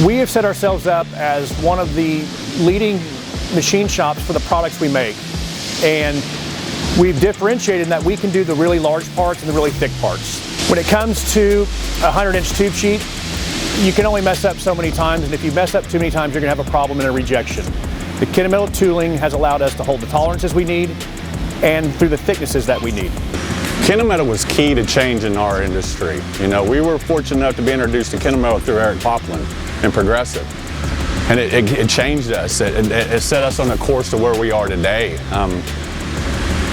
We have set ourselves up as one of the leading machine shops for the products we make. And we've differentiated in that we can do the really large parts and the really thick parts. When it comes to a 100-inch tube sheet, you can only mess up so many times, and if you mess up too many times, you're going to have a problem and a rejection. The Kennametal tooling has allowed us to hold the tolerances we need and through the thicknesses that we need. Kennametal was key to change in our industry. You know, we were fortunate enough to be introduced to Kennametal through Eric Poplin and Progressive. And it changed us. It set us on a course to where we are today.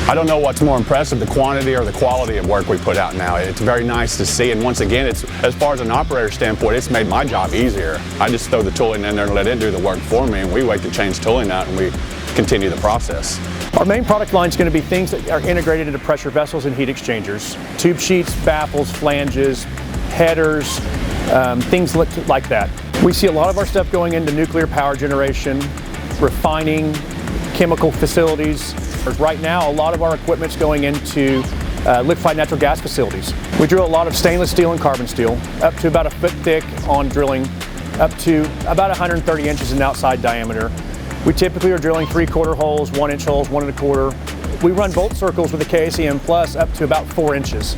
I don't know what's more impressive, the quantity or the quality of work we put out now. It's very nice to see, and once again, as far as an operator standpoint, it's made my job easier. I just throw the tooling in there and let it do the work for me, and we wait to change tooling out and we continue the process. Our main product line is going to be things that are integrated into pressure vessels and heat exchangers. Tube sheets, baffles, flanges, headers, things like that. We see a lot of our stuff going into nuclear power generation, refining, chemical facilities. Right now, a lot of our equipment's going into liquefied natural gas facilities. We drill a lot of stainless steel and carbon steel, up to about a foot thick on drilling, up to about 130 inches in outside diameter. We typically are drilling 3/4 holes, 1-inch holes, 1 1/4. We run bolt circles with the KSEM Plus up to about 4 inches.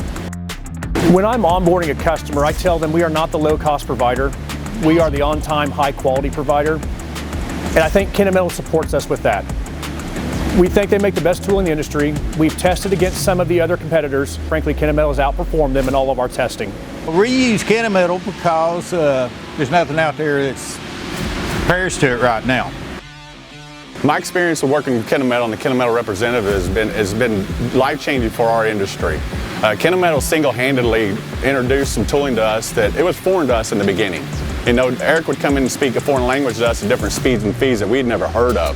When I'm onboarding a customer, I tell them we are not the low-cost provider. We are the on-time, high-quality provider. And I think Kennametal supports us with that. We think they make the best tool in the industry. We've tested against some of the other competitors. Frankly, Kennametal has outperformed them in all of our testing. We use Kennametal because there's nothing out there that compares to it right now. My experience of working with Kennametal and the Kennametal representative has been life-changing for our industry. Kennametal single-handedly introduced some tooling to us that it was foreign to us in the beginning. You know, Eric would come in and speak a foreign language to us at different speeds and feeds that we'd never heard of.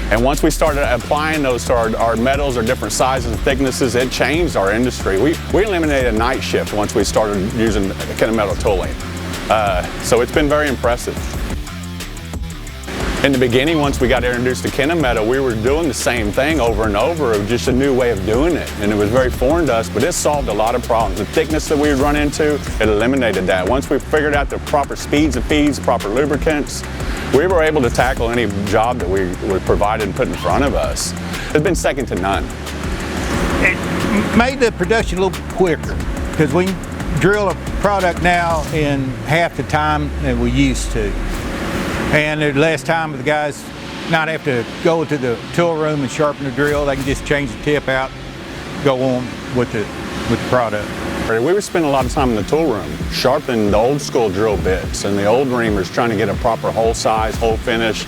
And once we started applying those to our metals or different sizes and thicknesses, it changed our industry. We eliminated a night shift once we started using Kennametal tooling. So it's been very impressive. In the beginning, once we got introduced to Kennametal, we were doing the same thing over and over, just a new way of doing it. And it was very foreign to us, but it solved a lot of problems. The thickness that we would run into, it eliminated that. Once we figured out the proper speeds of feeds, proper lubricants, we were able to tackle any job that we provided and put in front of us. It's been second to none. It made the production a little quicker because we drill a product now in half the time than we used to. And there's less time for the guys not have to go to the tool room and sharpen the drill. They can just change the tip out, go on with the product. We were spending a lot of time in the tool room, sharpening the old school drill bits and the old reamers, trying to get a proper hole size, hole finish.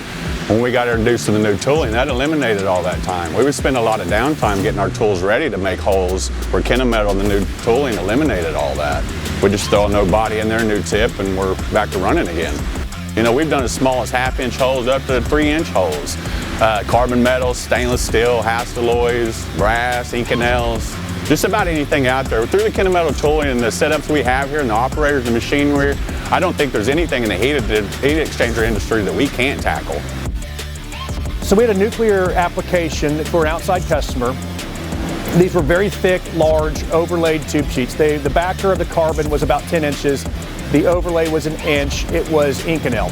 When we got introduced to the new tooling, that eliminated all that time. We would spend a lot of downtime getting our tools ready to make holes, where Kennametal and the new tooling eliminated all that. We just throw a new body in there, new tip, and we're back to running again. You know, we've done as small as 1/2-inch holes up to 3-inch holes. Carbon metals, stainless steel, Hastelloys, brass, Inconels, just about anything out there. Through the Kennametal tooling and the setups we have here and the operators, the machinery, I don't think there's anything in the heat exchanger industry that we can't tackle. So we had a nuclear application for an outside customer. These were very thick, large, overlaid tube sheets. The backer of the carbon was about 10 inches. The overlay was 1 inch. It was Inconel.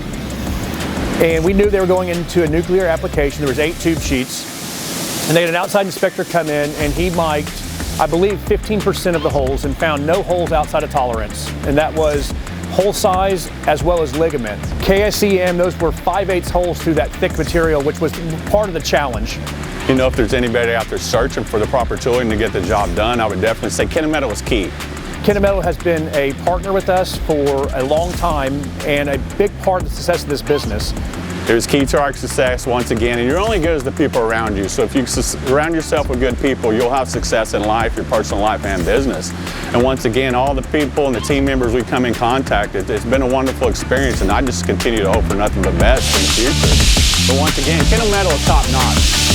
And we knew they were going into a nuclear application. There was 8 tube sheets. And they had an outside inspector come in, and he mic'd, I believe, 15% of the holes and found no holes outside of tolerance. And that was hole size as well as ligament. KSEM, those were 5/8 holes through that thick material, which was part of the challenge. You know, if there's anybody out there searching for the proper tooling to get the job done, I would definitely say Kennametal was key. Kennametal has been a partner with us for a long time and a big part of the success of this business. It was key to our success once again, and you're only good as the people around you. So if you surround yourself with good people, you'll have success in life, your personal life and business. And once again, all the people and the team members we come in contact, it's been a wonderful experience, and I just continue to hope for nothing but best in the future. But once again, Kennametal is top notch.